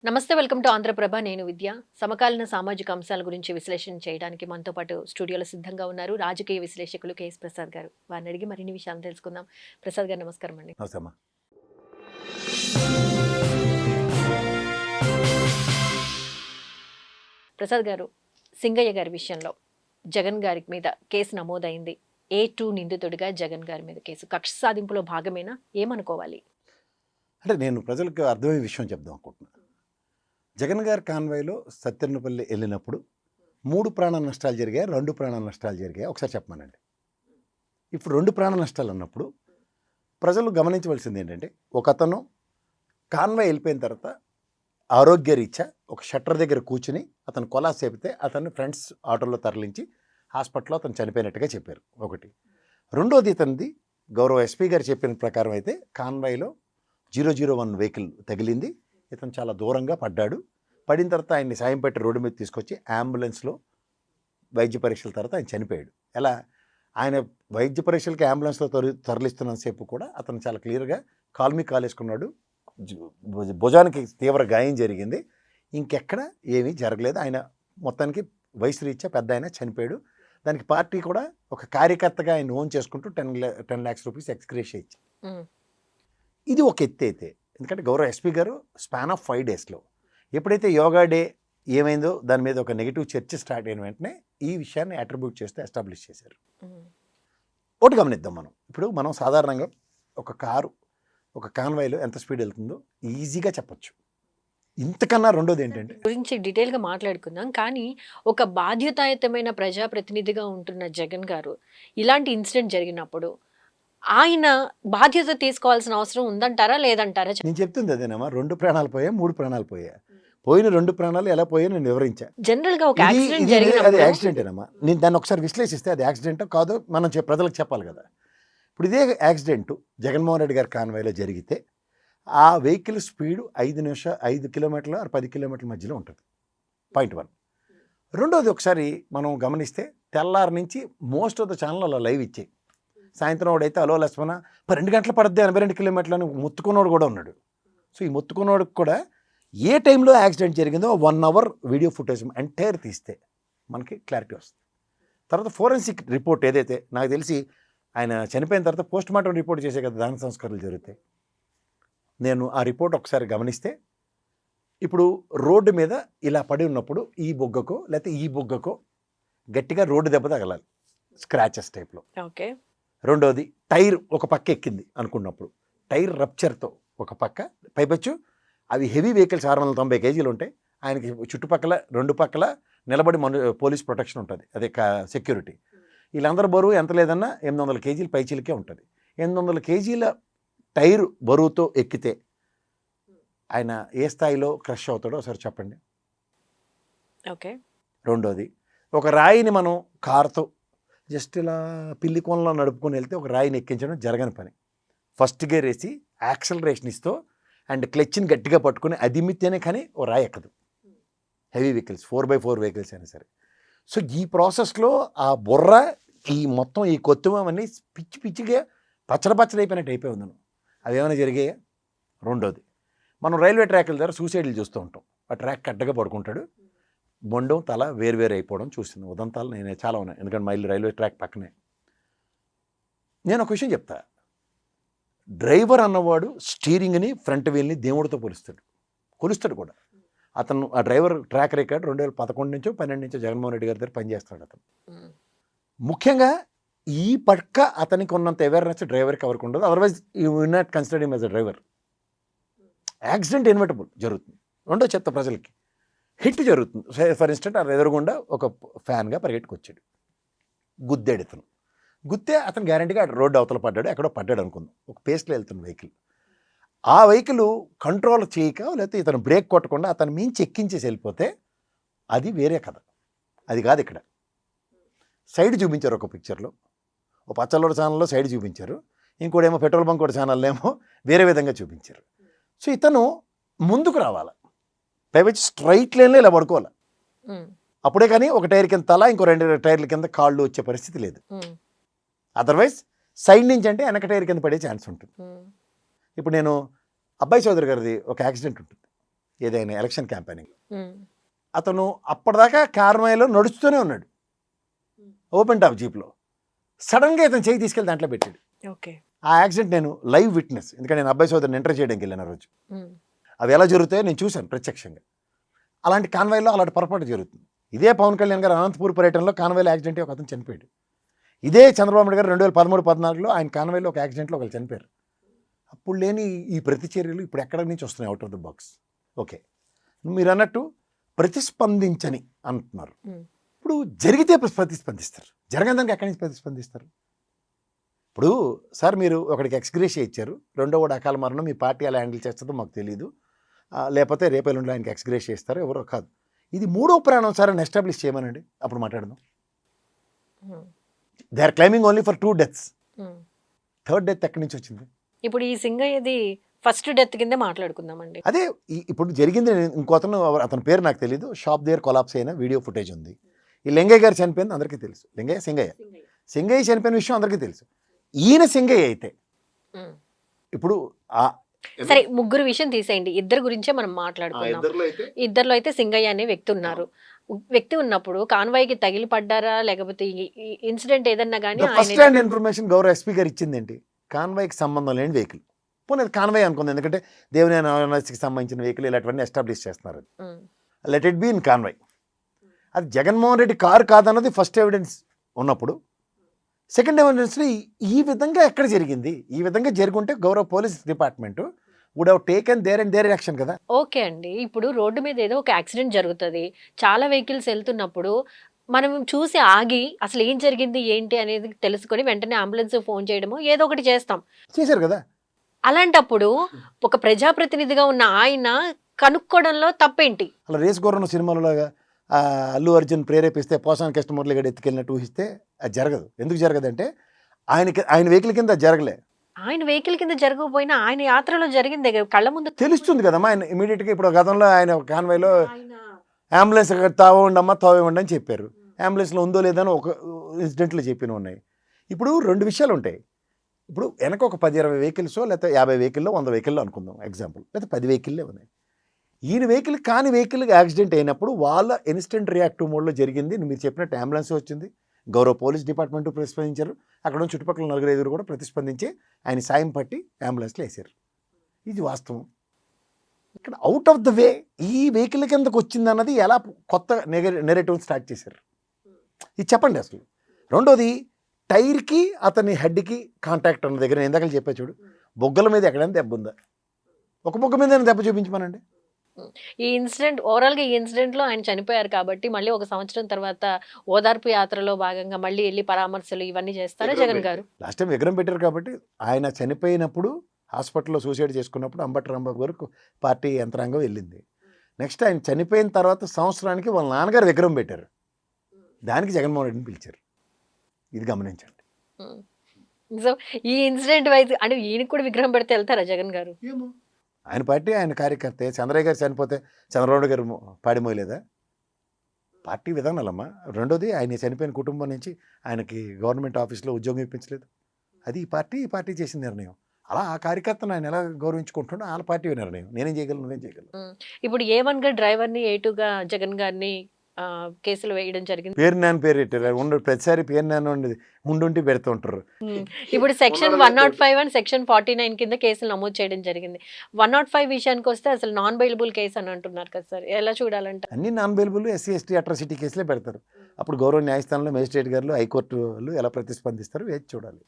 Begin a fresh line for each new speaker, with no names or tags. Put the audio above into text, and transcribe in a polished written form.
నమస్తే. Welcome to Andhra Prabha. నేను విద్య. సమకాలీన సామాజిక అంశాల గురించి విశ్లేషణ చేయడానికి మనతో పాటు స్టూడియోలో సిద్ధంగా ఉన్నారు రాజకీయ విశ్లేషకులు కేఎస్ ప్రసాద్ గారు. వారిని అడిగి మరిన్ని విషయాలు తెలుసుకుందాం. ప్రసాద్ గారు నమస్కారం అండి.
నమస్తే అమ్మా.
ప్రసాద్ గారు, సింగయ్య గారి విషయంలో జగన్ గారి మీద కేసు నమోదైంది. A2 నిందితుడిగా జగన్ గారి మీద కేసు. కక్ష సాధింపులో భాగమేనా? ఏమనుకోవాలి?
అంటే నేను ప్రజలకు అర్థమయ్యే విషయం చెప్దాం అనుకుంటున్నాను. జగన్ గారి కాన్వాయ్లో సత్యన్నపల్లి వెళ్ళినప్పుడు 3 ప్రాణ నష్టాలు జరిగాయి, 2 ప్రాణ నష్టాలు జరిగాయి. ఒకసారి చెప్పమానండి. ఇప్పుడు 2 ప్రాణ నష్టాలు అన్నప్పుడు ప్రజలు గమనించవలసింది ఏంటంటే, ఒక అతను కాన్వాయ్ వెళ్ళిపోయిన తర్వాత ఆరోగ్యరీత్యా ఒక షట్టర్ దగ్గర కూర్చుని అతను కొలాస్ చెబితే అతన్ని ఫ్రెండ్స్ ఆటోలో తరలించి హాస్పిటల్లో అతను చనిపోయినట్టుగా చెప్పారు. ఒకటి. రెండోది, ఇతనిది గౌరవ ఎస్పీ గారు చెప్పిన ప్రకారం అయితే కాన్వాయ్లో 001 వెహికల్ తగిలింది. ఇతను చాలా దూరంగా పడ్డాడు. పడిన తర్వాత ఆయన్ని సాయం పెట్టి రోడ్డు మీద తీసుకొచ్చి అంబులెన్స్లో వైద్య పరీక్షల తర్వాత ఆయన చనిపోయాడు. ఎలా? ఆయన వైద్య పరీక్షలకి అంబులెన్స్లో తరలిస్తున్నంతసేపు కూడా అతను చాలా క్లియర్గా కాల్మీ కాలేసుకున్నాడు. భుజానికి తీవ్ర గాయం జరిగింది. ఇంకెక్కడ ఏమీ జరగలేదు. ఆయన మొత్తానికి వయసు రీత్యా పెద్ద ఆయన చనిపోయాడు. దానికి పార్టీ కూడా ఒక కార్యకర్తగా ఆయన ఓన్ చేసుకుంటూ 10 lakhs రూపీస్ ఎక్స్గ్రేషియా ఇచ్చింది. ఇది ఒక ఎత్తి అయితే, ఎందుకంటే గౌరవ ఎస్పీ గారు స్పాన్ ఆఫ్ 5 daysలో ఎప్పుడైతే యోగా డే ఏమైందో దాని మీద ఒక నెగిటివ్ చర్చ స్టార్ట్ అయిన వెంటనే ఈ విషయాన్ని అట్రిబ్యూట్ చేస్తూ ఎస్టాబ్లిష్ చేశారు. ఒకటి గమనిద్దాం. మనం సాధారణంగా ఒక కారు ఒక కాన్వాయ్లో ఎంత స్పీడ్ వెళ్తుందో ఈజీగా చెప్పచ్చు. ఇంతకన్నా రెండోది ఏంటంటే
గురించి డీటెయిల్గా మాట్లాడుకుందాం. కానీ ఒక బాధ్యతాయుతమైన ప్రజాప్రతినిధిగా ఉంటున్న జగన్ గారు ఇలాంటి ఇన్సిడెంట్ జరిగినప్పుడు ఆయన బాధ్యత తీసుకోవాల్సిన అవసరం ఉందంటారా లేదంటారా?
నేను చెప్తుంది అదేనమ్మా. 2 ప్రాణాలు పోయా, 3 ప్రాణాలు పోయా. పోయిన 2 ప్రాణాలు ఎలా పోయా నేను వివరించా.
జనరల్ గా ఒక యాక్సిడెంట్
అది
జరిగినప్పుడు
యాక్సిడెంటేనమ్మా. నేను దాన్ని ఒకసారి విశ్లేషిస్తే అది యాక్సిడెంటో కాదో మనం ప్రజలకు చెప్పాలి కదా. ఇప్పుడు ఇదే యాక్సిడెంట్ జగన్మోహన్ రెడ్డి గారి కాన్వాయ్లో జరిగితే ఆ వెహికల్ స్పీడ్ 5 కిలోమీటర్ల 10 కిలోమీటర్ల మధ్యలో ఉంటుంది. పాయింట్ 1. రెండోది, ఒకసారి మనం గమనిస్తే తెల్లారి నుంచి మోస్ట్ ఆఫ్ ద ఛానల్ అలా లైవ్ ఇచ్చాయి. సాయంత్రం వాడైతే అలో లక్ష్మణ 2 గంటల పడద్ది 82 కిలోమీటర్లని ముత్తుకున్నోడు కూడా ఉన్నాడు. సో ఈ ముత్తుకున్నోడికి కూడా ఏ టైంలో యాక్సిడెంట్ జరిగిందో 1 hour వీడియో ఫుటేజ్ ఎంటైర్ తీస్తే మనకి క్లారిటీ వస్తుంది. తర్వాత ఫోరెన్సిక్ రిపోర్ట్ ఏదైతే, నాకు తెలిసి ఆయన చనిపోయిన తర్వాత పోస్ట్ మార్టం రిపోర్ట్ చేసే కదా దాన సంస్కారాలు జరుగుతాయి. నేను ఆ రిపోర్ట్ ఒకసారి గమనిస్తే, ఇప్పుడు రోడ్డు మీద ఇలా పడి ఉన్నప్పుడు ఈ బొగ్గకో లేకపోతే ఈ బొగ్గకో గట్టిగా రోడ్డు దెబ్బ తగలాలి, స్క్రాచెస్ టైప్లో.
ఓకే.
రెండోది, టైర్ ఒక పక్క ఎక్కింది అనుకున్నప్పుడు టైర్ రప్చర్తో ఒక పక్క పైపచ్చు. అవి హెవీ వెహికల్స్ 690 kgs ఉంటాయి. ఆయనకి చుట్టుపక్కల 2 పక్కల నిలబడి పోలీస్ ప్రొటెక్షన్ ఉంటుంది, అదే సెక్యూరిటీ. వీళ్ళందరూ బరువు ఎంత లేదన్నా 800 kgs పైచీలకే ఉంటుంది. 800 kgs టైరు బరువుతో ఎక్కితే ఆయన ఏ స్థాయిలో క్రష్ అవుతాడో ఒకసారి చెప్పండి.
ఓకే.
రెండోది, ఒక రాయిని మనం కారుతో జస్ట్ ఇలా పిల్లి కోనలో నడుపుకొని వెళ్తే ఒక రాయిని ఎక్కించడం జరగని పని. ఫస్ట్ గేర్ వేసి యాక్సలరేషన్ ఇస్తూ అండ్ క్లచ్ని గట్టిగా పట్టుకొని అదిమితేనే కానీ ఓ రాయి ఎక్కదు. హెవీ వెహికల్స్ 4x4 వెహికల్స్ అయినా సరే. సో ఈ ప్రాసెస్లో ఆ బుర్ర ఈ మొత్తం ఈ కొత్తుమని పిచ్చి పిచ్చిగా పచ్చడైపోయినట్టు అయిపోయి ఉందను. అవి ఏమైనా జరిగాయా? రెండోది, మనం రైల్వే ట్రాక్ల దగ్గర సూసైడ్లు చూస్తూ ఉంటాం. ఆ ట్రాక్ కట్టగా పడుకుంటాడు, బొండం తల వేరు అయిపోవడం చూస్తుంది. ఉదంతాలు నేను చాలా ఉన్నాయి, ఎందుకంటే మా ఇల్లు రైల్వే ట్రాక్ పక్కనే. నేను ఒక విషయం చెప్తా. డ్రైవర్ అన్నవాడు స్టీరింగ్ని ఫ్రంట్ వీల్ని దేవుడితో కొలుస్తాడు కూడా. అతను ఆ డ్రైవర్ ట్రాక్ రికార్డ్ 2011 నుంచో 12 నుంచో జగన్మోహన్ రెడ్డి గారి దగ్గర పనిచేస్తాడు అతను. ముఖ్యంగా ఈ పక్క అతనికి ఉన్నంత అవేర్నెస్ డ్రైవర్కి ఎవరికి ఉండదు. Otherwise you will not consider him as a driver. Accident inevitable జరుగుతుంది. రెండో చెత్త ప్రజలకి హిట్ జరుగుతుంది. ఫర్ ఇన్స్టెంట్ ఆ ఎదురుగుండా ఒక ఫ్యాన్గా పరిగెట్టుకొచ్చాడు, గుద్దాడు. ఇతను గుద్దే అతను గ్యారంటీగా రోడ్డు అవతల పడ్డాడు, ఎక్కడో పడ్డాడు అనుకుందాం. ఒక పేస్ట్లో వెళ్తున్న వెహికల్, ఆ వెహికల్ కంట్రోల్ చేయక లేకపోతే ఇతను బ్రేక్ కొట్టకుండా అతను మించి ఎక్కించేసి వెళ్ళిపోతే అది వేరే కథ. అది కాదు ఇక్కడ. సైడ్ చూపించారు ఒక పిక్చర్లో, ఒక పచ్చళ్ళ ఛానల్లో సైడ్ చూపించారు, ఇంకోటేమో పెట్రోల్ బంక్ కూడా ఛానల్లో ఏమో వేరే విధంగా చూపించారు. సో ఇతను ముందుకు రావాలి, పైవచ్చి స్ట్రైట్ లైన్లో ఇలా పడుకోవాలి. అప్పుడే కానీ ఒక టైర్ కింద తల, ఇంకో 2 టైర్ల కింద కాళ్ళు వచ్చే పరిస్థితి లేదు. అదర్వైజ్ సైడ్ నుంచి అంటే వెనక టైర్ కింద పడే ఛాన్స్ ఉంటుంది. ఇప్పుడు నేను అబ్బాయి చౌదరి గారిది ఒక యాక్సిడెంట్ ఉంటుంది. ఏదైనా ఎలక్షన్ క్యాంపెయినింగ్.
ఉమ్,
అతను అప్పటిదాకా కార్మైలో నడుస్తూనే ఉన్నాడు ఓపెన్ టాప్ జీప్లో. సడన్గా ఇతను చేయి తీసుకెళ్ళి దాంట్లో పెట్టాడు.
ఓకే.
ఆ యాక్సిడెంట్ నేను లైవ్ విట్నెస్, ఎందుకంటే నేను అబ్బాయి సోదరుని ఎంటర్ చేయడానికి వెళ్ళాను ఆ రోజు.
ఉమ్,
అవి ఎలా జరుగుతాయో నేను చూశాను ప్రత్యక్షంగా. అలాంటి కాన్వాయ్లో అలాంటి పొరపాటు జరుగుతుంది. ఇదే పవన్ కళ్యాణ్ గారు అనంతపూర్ పర్యటనలో కాన్వాయ్లో యాక్సిడెంట్ ఒక అతను చనిపోయాడు. ఇదే చంద్రబాబు నాయుడు గారు 2013-14లో ఆయన కాన్వాయ్లో ఒక యాక్సిడెంట్లో ఒకరు చనిపోయారు. అప్పుడు లేని ఈ ప్రతిచర్యలు ఇప్పుడు ఎక్కడి నుంచి వస్తున్నాయి out of the box. Okay, మీరు అన్నట్టు ప్రతిస్పందించని అంటున్నారు.
ఉమ్,
ఇప్పుడు జరిగితే ప్రతిస్పందిస్తారు, జరగని దానికి ఎక్కడి నుంచి ప్రతిస్పందిస్తారు? ఇప్పుడు సార్ మీరు ఒకడికి ఎక్స్గ్రేషియా ఇచ్చారు, రెండో వాడు అకాల మరణం, మీ పార్టీ ఎలా హ్యాండిల్ చేస్తుందో మాకు తెలియదు, లేకపోతే రేపేళ్ళుండి ఆయనకి ఎక్స్గ్రేషియా ఇస్తారో ఎవరో కాదు. ఇది మూడో ప్రాణం సార్ అని ఎస్టాబ్లిష్ చేయమనండి, అప్పుడు మాట్లాడదాం.
Um,
they are claiming only for 2 deaths.
Um.
Third death ఎక్కడి నుంచి వచ్చింది?
ఇప్పుడు ఈ సింగయ్యది ఫస్ట్ డెత్ కిందే మాట్లాడుకుందామండి.
అదే ఇప్పుడు జరిగింది. ఇంకొతను అతని పేరు నాకు తెలియదు, షాప్ దగ్గర కొలాప్స్ అయిన వీడియో ఫుటేజ్ ఉంది. ఈ లింగయ్య గారు చనిపోయింది అందరికీ తెలుసు. సింగయ్య చనిపోయిన విషయం అందరికీ తెలుసు. ఈయన సింగయ్య అయితే
ఉమ్.
ఇప్పుడు
సరే, ముగ్గురు విషయం తీసేయండి, ఇద్దరు గురించే మనం మాట్లాడుకుందాం. ఇద్దరిలో అయితే సింగయ్య అనే వ్యక్తి ఉన్నప్పుడు కాన్వాయ్కి తగిలి పడ్డారా, లేకపోతే ఇన్సిడెంట్ ఏదన్నా కానీ
ఫస్ట్ హ్యాండ్ ఇన్ఫర్మేషన్ గౌరవ ఎస్పీ గారు ఇచ్చిందేంటి? కాన్వాయ్కి సంబంధం లేని వెహికల్. పోనీ అది కాన్వాయ్ అనుకుంది, ఎందుకంటే దేవినేని అవినాష్కి సంబంధించిన వెహికల్ ఇలాంటివన్నీ ఎస్టాబ్లిష్ చేస్తున్నారు. Let it be in convoy. అది జగన్మోహన్ రెడ్డి కారు కాదన్నది ఫస్ట్ ఎవిడెన్స్ ఉన్నప్పుడు, సెకండ్ ఎవిడెన్స్లో ఈ విధంగా ఎక్కడ జరిగింది, ఈ విధంగా జరుగుంటే గౌరవ police department would have taken their action కదా.
ఓకే అండి, ఇప్పుడు రోడ్డు మీద ఏదో ఒక యాక్సిడెంట్ జరుగుతుంది, చాలా వెహికల్స్ వెళ్తున్నప్పుడు మనం చూసి ఆగి అసలు ఏం జరిగింది ఏంటి అనేది తెలుసుకొని వెంటనే అంబులెన్స్ ఫోన్ చేయడము ఏదో ఒకటి చేస్తాం,
చేశారు కదా.
అలాంటప్పుడు ఒక ప్రజాప్రతినిధిగా ఉన్న ఆయన కనుక్కోవడంలో తప్పేంటి?
అలా రేస్ గుర్రం సినిమాలోగా అల్లు అర్జున్ ప్రేరేపిస్తే పోసాన్ కృష్ణమూర్తి గడి ఎత్తుకెళ్ళినట్టు ఊహిస్తే అది జరగదు. ఎందుకు జరగదంటే ఆయన వెహికల్ కింద జరగలే.
ఆయన వెహికల్ కింద జరగకపోయినా ఆయన యాత్రలో జరిగింది కళ్ళ ముందు
తెలుస్తుంది కదమ్మా. ఆయన ఇమీడియట్గా ఇప్పుడు గతంలో ఆయన కాన్వాయ్లో అంబులెన్స్ తావండమ్మా తావేవండి అని చెప్పారు. అంబులెన్స్లో ఉందో లేదని ఒక ఇన్సిడెంట్లో చెప్పిన ఉన్నాయి. ఇప్పుడు 2 విషయాలు ఉంటాయి. ఇప్పుడు వెనక ఒక 10-20 వెహికల్స్, లేకపోతే 50 వెహికల్లో 100 వెహికల్లో అనుకుందాం ఎగ్జాంపుల్, లేకపోతే 10 వెహికల్లే ఉన్నాయి. ఈయన వెహికల్ కాని వెహికల్కి యాక్సిడెంట్ అయినప్పుడు వాళ్ళ ఇన్స్టెంట్ రియాక్టివ్ మోడ్లో జరిగింది. మీరు చెప్పినట్టు అంబులెన్స్ వచ్చింది, గౌరవ పోలీస్ డిపార్ట్మెంట్ ప్రతిస్పందించారు, అక్కడ ఉన్న చుట్టుపక్కల 4-5 కూడా ప్రతిస్పందించి ఆయన సాయం పట్టి అంబులెన్స్లో వేసారు. ఇది వాస్తవం. ఇక్కడ అవుట్ ఆఫ్ ద వే ఈ వెహికల్ కిందకు వచ్చింది అన్నది ఎలా కొత్త నెరేటివ్ స్టార్ట్ చేశారు, ఇది చెప్పండి అసలు. రెండోది, టైర్కి అతని హెడ్కి కాంటాక్ట్ ఉన్న దగ్గర నేను ఇందాక చెప్పా చూడు, బొగ్గల మీద ఎక్కడైనా దెబ్బ ఉందా? ఒక బొగ్గ మీద దెబ్బ చూపించమనండి.
ఈ ఇన్సిడెంట్ ఓవరాల్గా ఈ ఇన్సిడెంట్లో ఆయన చనిపోయారు కాబట్టి మళ్ళీ ఒక సంవత్సరం తర్వాత ఓదార్పు యాత్రలో భాగంగా మళ్ళీ వెళ్ళి పరామర్శలు ఇవన్నీ చేస్తారా జగన్ గారు?
లాస్ట్ టైం విగ్రహం పెట్టారు కాబట్టి ఆయన చనిపోయినప్పుడు హాస్పిటల్లో సూసైడ్ చేసుకున్నప్పుడు అంబటి రాంబాబు గారు పార్టీ యంత్రాంగం వెళ్ళింది. నెక్స్ట్ ఆయన చనిపోయిన తర్వాత సంవత్సరానికి వాళ్ళ నాన్నగారు విగ్రహం పెట్టారు, దానికి జగన్మోహన్ రెడ్డిని పిలిచారు. ఇది గమనించండి.
సో ఈ ఇన్సిడెంట్ వైజ్ అంటే ఈయనకి కూడా విగ్రహం పెడితే వెళ్తారా జగన్ గారు?
ఆయన పార్టీ ఆయన కార్యకర్తే. చంద్రయ్య గారు చనిపోతే చంద్రబాబు గారు పాడిమోయలేదా? పార్టీ విధానాలమ్మా. రెండోది, ఆయన చనిపోయిన కుటుంబం నుంచి ఆయనకి గవర్నమెంట్ ఆఫీస్లో ఉద్యోగం ఇప్పించలేదు, అది ఈ పార్టీ చేసిన నిర్ణయం. అలా ఆ కార్యకర్తను ఆయన ఎలా గౌరవించుకుంటున్నా వాళ్ళ పార్టీ నిర్ణయం. నేనేం చేయగలను, నువ్వేం చేయగలను.
ఇప్పుడు A1 గా డ్రైవర్ని, A2గా జగన్ గారిని కేసులు వేయడం జరిగింది.
పేరు నాన్న పేరు పెట్టారు, ప్రతిసారి పేరు నాన్న ఉండేది ఉండుంటి పెడుతూ ఉంటారు.
ఇప్పుడు సెక్షన్ 105 అండ్ సెక్షన్ 49 కింద కేసులు నమోదు చేయడం జరిగింది. 105 విషయానికి వస్తే అసలు నాన్ బెయిలబుల్ కేసు అని అంటున్నారు కదా సార్, ఎలా చూడాలంటే?
అన్ని నాన్ బెయిలబుల్ SC/ST అట్రాసిటీ కేసులే పెడతారు. అప్పుడు గౌరవ న్యాయస్థానంలో మేజిస్ట్రేట్ గారు, హైకోర్టులు ఎలా ప్రతిస్పందిస్తారు వేచి చూడాలి.